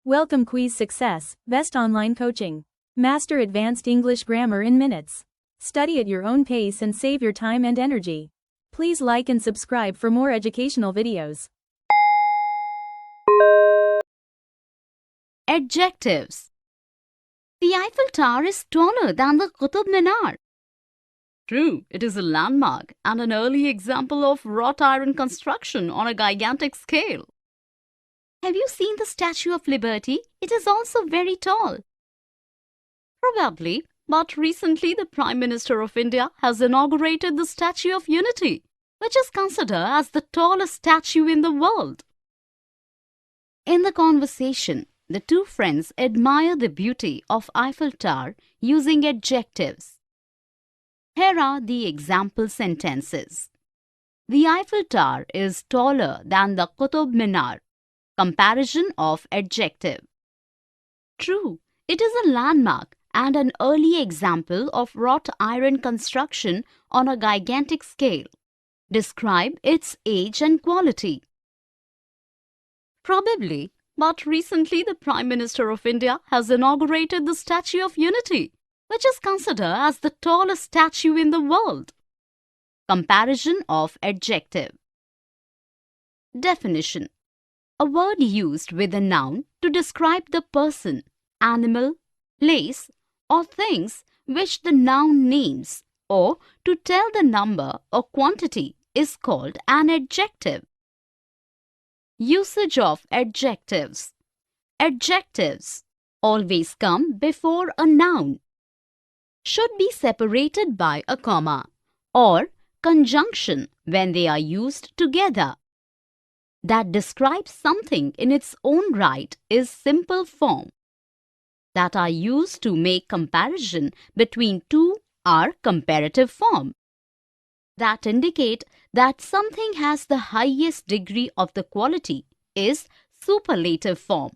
Welcome Kwiiz Success, best online coaching. Master advanced English grammar in minutes. Study at your own pace and save your time and energy. Please like and subscribe for more educational videos. Adjectives. The Eiffel Tower is taller than the Qutub Minar. True, it is a landmark and an early example of wrought iron construction on a gigantic scale. Have you seen the Statue of Liberty? It is also very tall. Probably, but recently the Prime Minister of India has inaugurated the Statue of Unity, which is considered as the tallest statue in the world. In the conversation, the two friends admire the beauty of Eiffel Tower using adjectives. Here are the example sentences. The Eiffel Tower is taller than the Qutub Minar. Comparison of adjective. True, it is a landmark and an early example of wrought iron construction on a gigantic scale. Describe its age and quality. Probably, but recently the Prime Minister of India has inaugurated the Statue of Unity, which is considered as the tallest statue in the world. Comparison of adjective. Definition. A word used with a noun to describe the person, animal, place, or things which the noun names, or to tell the number or quantity is called an adjective. Usage of adjectives. Adjectives always come before a noun, should be separated by a comma, or conjunction when they are used together. That describes something in its own right is simple form. That are used to make comparison between two are comparative form. That indicate that something has the highest degree of the quality is superlative form.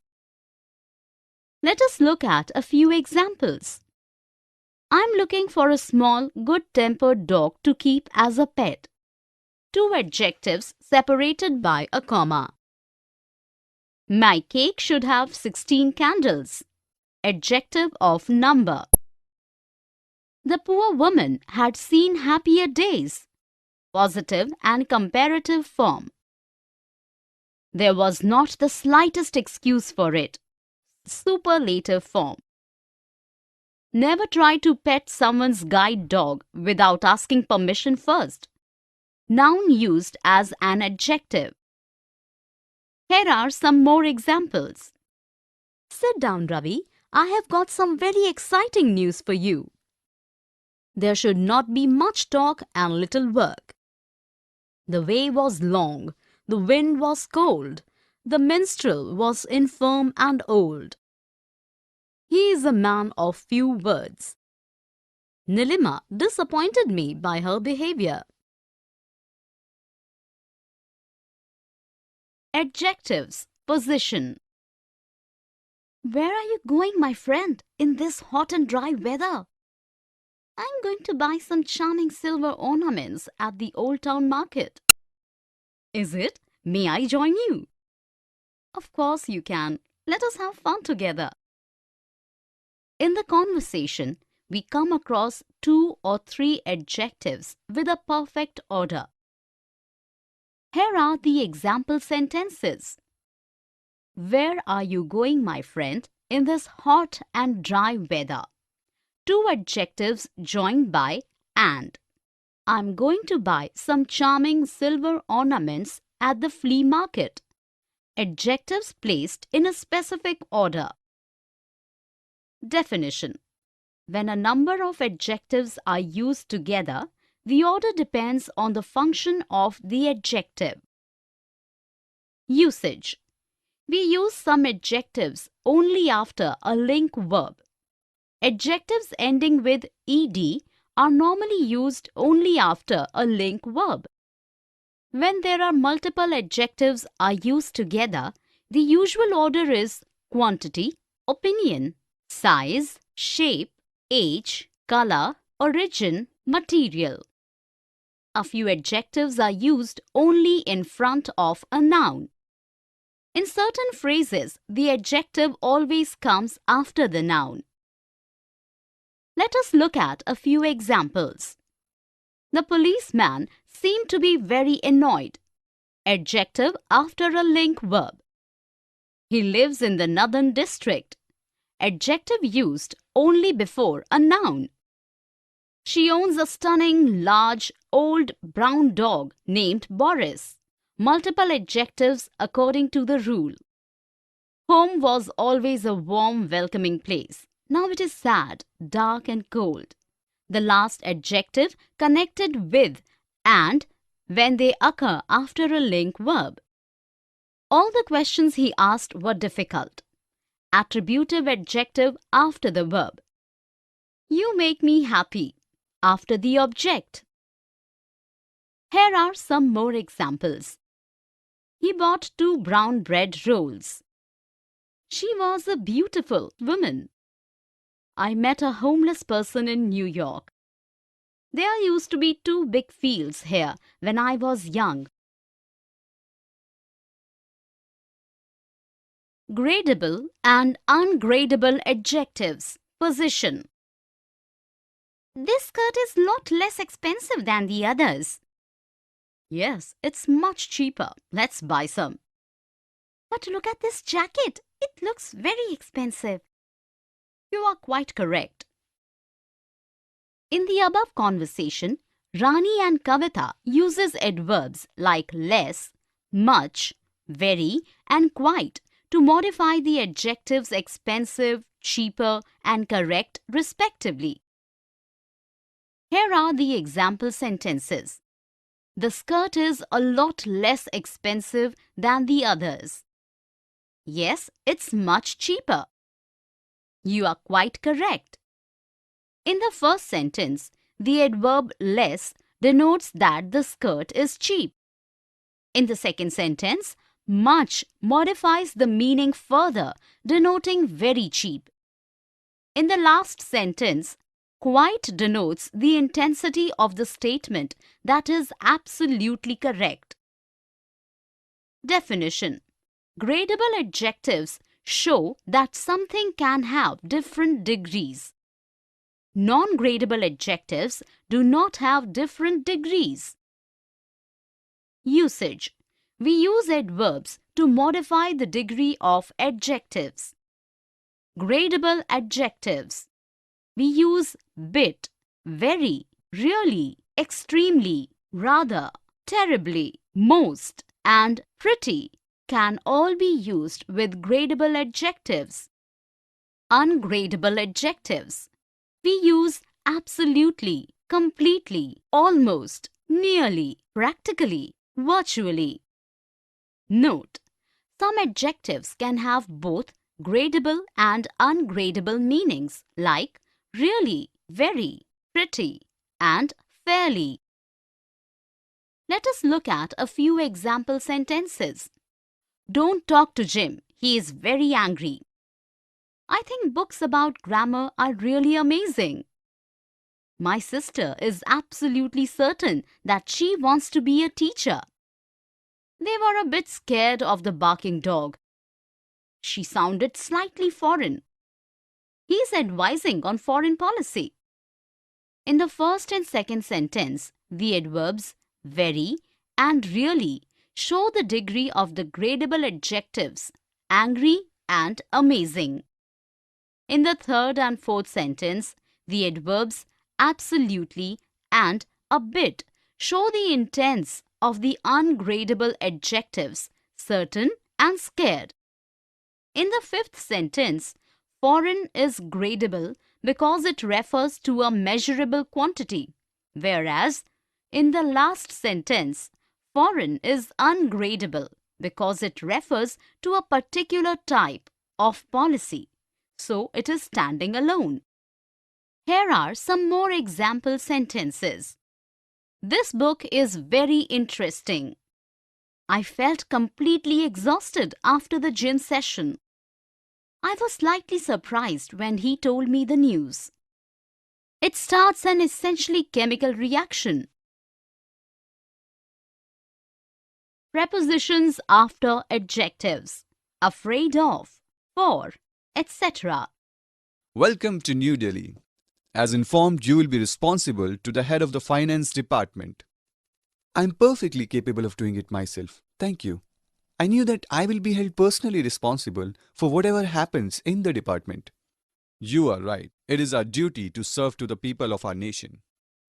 Let us look at a few examples. I'm looking for a small, good-tempered dog to keep as a pet. Two adjectives separated by a comma. My cake should have 16 candles. Adjective of number. The poor woman had seen happier days. Positive and comparative form. There was not the slightest excuse for it. Superlative form. Never try to pet someone's guide dog without asking permission first. Noun used as an adjective. Here are some more examples. Sit down, Ravi. I have got some very exciting news for you. There should not be much talk and little work. The way was long, the wind was cold, the minstrel was infirm and old. He is a man of few words. Nilima disappointed me by her behavior. Adjectives. Position. Where are you going, my friend, in this hot and dry weather? I'm going to buy some charming silver ornaments at the Old Town Market. Is it? May I join you? Of course you can. Let us have fun together. In the conversation, we come across 2 or 3 adjectives with a perfect order. Here are the example sentences. Where are you going, my friend, in this hot and dry weather? 2 adjectives joined by and. I'm going to buy some charming silver ornaments at the flea market. Adjectives placed in a specific order. Definition. When a number of adjectives are used together, the order depends on the function of the adjective. Usage. We use some adjectives only after a link verb. Adjectives ending with ed are normally used only after a link verb. When there are multiple adjectives are used together, the usual order is quantity, opinion, size, shape, age, color, origin, material. A few adjectives are used only in front of a noun. In certain phrases, the adjective always comes after the noun. Let us look at a few examples. The policeman seemed to be very annoyed. Adjective after a link verb. He lives in the northern district. Adjective used only before a noun. She owns a stunning, large, old brown dog named Boris. Multiple adjectives according to the rule. Home was always a warm, welcoming place. Now it is sad, dark and cold. The last adjective connected with and when they occur after a link verb. All the questions he asked were difficult. Attributive adjective after the verb. You make me happy after the object. Here are some more examples. He bought 2 brown bread rolls. She was a beautiful woman. I met a homeless person in New York. There used to be 2 big fields here when I was young. Gradable and ungradable adjectives. Position. This skirt is lot less expensive than the others. Yes, it's much cheaper. Let's buy some. But look at this jacket. It looks very expensive. You are quite correct. In the above conversation, Rani and Kavita uses adverbs like less, much, very and quite to modify the adjectives expensive, cheaper and correct respectively. Here are the example sentences. The skirt is a lot less expensive than the others. Yes, it's much cheaper. You are quite correct. In the first sentence, the adverb less denotes that the skirt is cheap. In the second sentence, much modifies the meaning further, denoting very cheap. In the last sentence, quite denotes the intensity of the statement that is absolutely correct. Definition. Gradable adjectives show that something can have different degrees. Non-gradable adjectives do not have different degrees. Usage. We use adverbs to modify the degree of adjectives. Gradable adjectives. We use bit, very, really, extremely, rather, terribly, most, and pretty can all be used with gradable adjectives. Ungradable adjectives. We use absolutely, completely, almost, nearly, practically, virtually. Note: some adjectives can have both gradable and ungradable meanings like really, very, pretty, and fairly. Let us look at a few example sentences. Don't talk to Jim. He is very angry. I think books about grammar are really amazing. My sister is absolutely certain that she wants to be a teacher. They were a bit scared of the barking dog. She sounded slightly foreign. He is advising on foreign policy. In the first and second sentence, the adverbs very and really show the degree of the gradable adjectives angry and amazing. In the third and fourth sentence, the adverbs absolutely and a bit show the intense of the ungradable adjectives certain and scared. In the fifth sentence, foreign is gradable because it refers to a measurable quantity, whereas in the last sentence, foreign is ungradable because it refers to a particular type of policy, so it is standing alone. Here are some more example sentences. This book is very interesting. I felt completely exhausted after the gym session. I was slightly surprised when he told me the news. It starts an essentially chemical reaction. Prepositions after adjectives. Afraid of, for, etc. Welcome to New Delhi. As informed, you will be responsible to the head of the finance department. I am perfectly capable of doing it myself. Thank you. I knew that I will be held personally responsible for whatever happens in the department. You are right. It is our duty to serve to the people of our nation.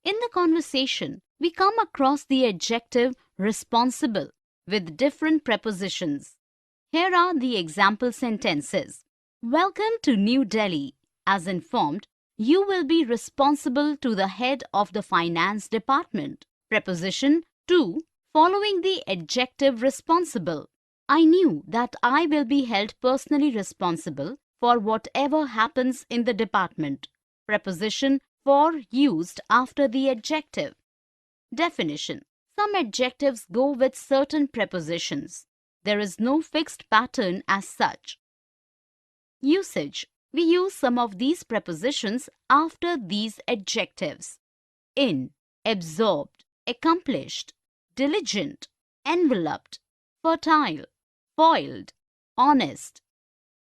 In the conversation, we come across the adjective responsible with different prepositions. Here are the example sentences. Welcome to New Delhi. As informed, you will be responsible to the head of the finance department. Preposition to, following the adjective responsible. I knew that I will be held personally responsible for whatever happens in the department. Preposition for used after the adjective. Definition. Some adjectives go with certain prepositions. There is no fixed pattern as such. Usage. We use some of these prepositions after these adjectives. In, absorbed, accomplished, diligent, enveloped, fertile, foiled, honest,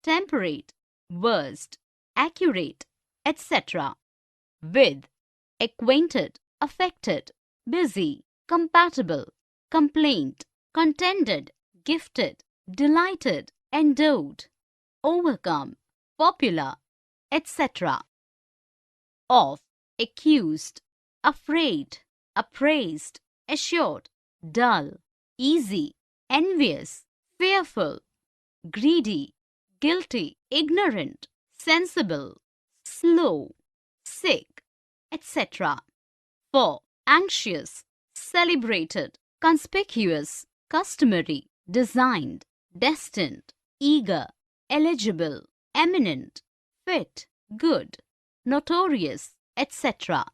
temperate, versed, accurate, etc. With, acquainted, affected, busy, compatible, complaint, contented, gifted, delighted, endowed, overcome, popular, etc. Of, accused, afraid, appraised, assured, dull, easy, envious, fearful, greedy, guilty, ignorant, sensible, slow, sick, etc. For, anxious, celebrated, conspicuous, customary, designed, destined, eager, eligible, eminent, fit, good, notorious, etc.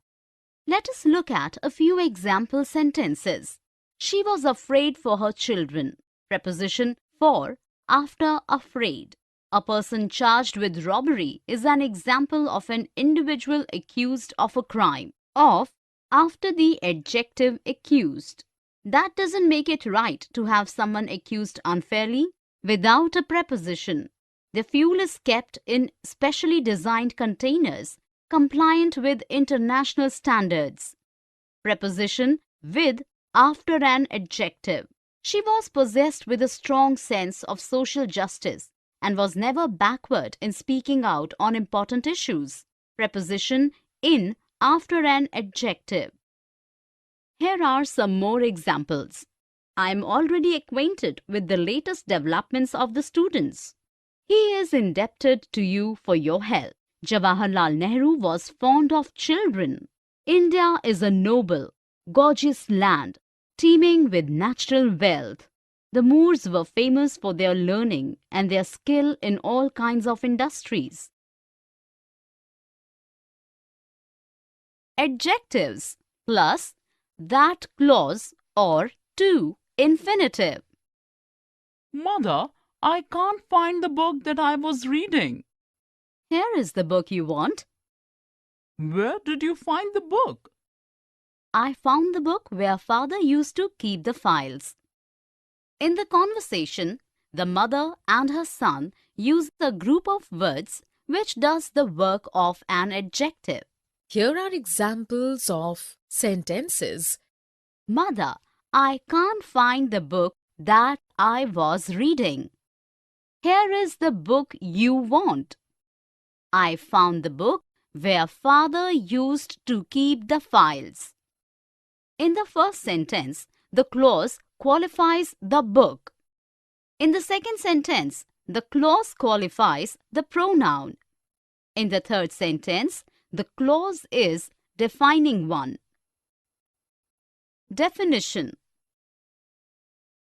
Let us look at a few example sentences. She was afraid for her children. Preposition for after afraid. A person charged with robbery is an example of an individual accused of a crime. Of after the adjective accused. That doesn't make it right to have someone accused unfairly without a preposition. The fuel is kept in specially designed containers compliant with international standards. Preposition with after an adjective. She was possessed with a strong sense of social justice and was never backward in speaking out on important issues. Preposition in after an adjective. Here are some more examples. I am already acquainted with the latest developments of the students. He is indebted to you for your help. Jawaharlal Nehru was fond of children. India is a noble, gorgeous land, teeming with natural wealth. The Moors were famous for their learning and their skill in all kinds of industries. Adjectives plus that clause or to infinitive. Mother, I can't find the book that I was reading. Here is the book you want. Where did you find the book? I found the book where father used to keep the files. In the conversation, the mother and her son use a group of words which does the work of an adjective. Here are examples of sentences. Mother, I can't find the book that I was reading. Here is the book you want. I found the book where father used to keep the files. In the first sentence, the clause qualifies the book. In the second sentence, the clause qualifies the pronoun. In the third sentence, the clause is defining one. Definition.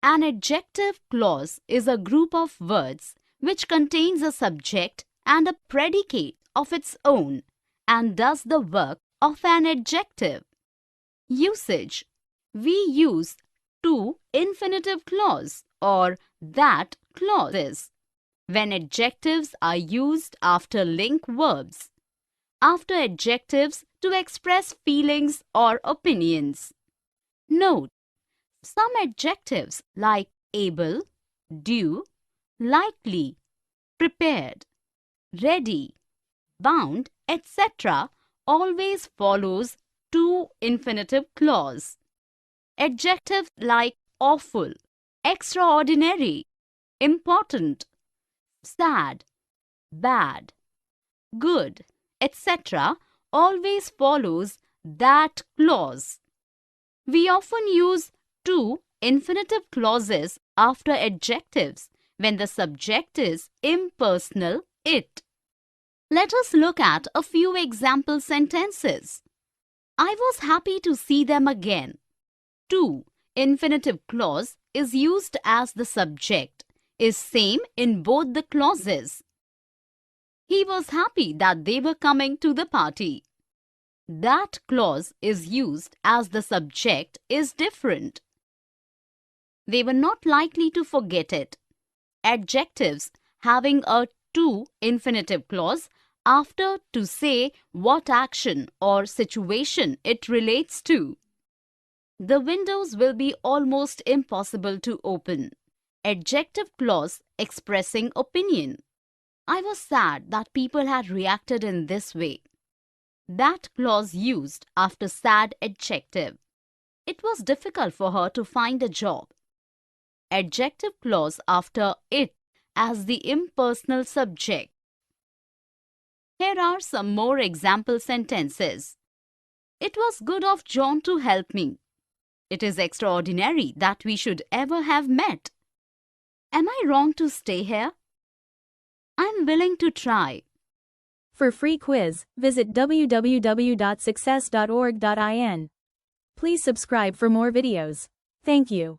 An adjective clause is a group of words which contains a subject and a predicate of its own and does the work of an adjective. Usage. We use to infinitive clause or that clauses when adjectives are used after link verbs, after adjectives to express feelings or opinions. Note: Some adjectives like able, due, likely, prepared, ready, bound, etc. always follows to infinitive clause. Adjectives like awful, extraordinary, important, sad, bad, good, etc. always follows that clause. We often use to infinitive clauses after adjectives when the subject is impersonal it. Let us look at a few example sentences. I was happy to see them again. To infinitive clause is used as the subject, is same in both the clauses. He was happy that they were coming to the party. That clause is used as the subject is different. They were not likely to forget it. Adjectives having a to infinitive clause after to say what action or situation it relates to. The windows will be almost impossible to open. Adjective clause expressing opinion. I was sad that people had reacted in this way. That clause used after sad adjective. It was difficult for her to find a job. Adjective clause after it as the impersonal subject. Here are some more example sentences. It was good of John to help me. It is extraordinary that we should ever have met. Am I wrong to stay here? I'm willing to try. For free quiz, visit www.success.org.in. Please subscribe for more videos. Thank you.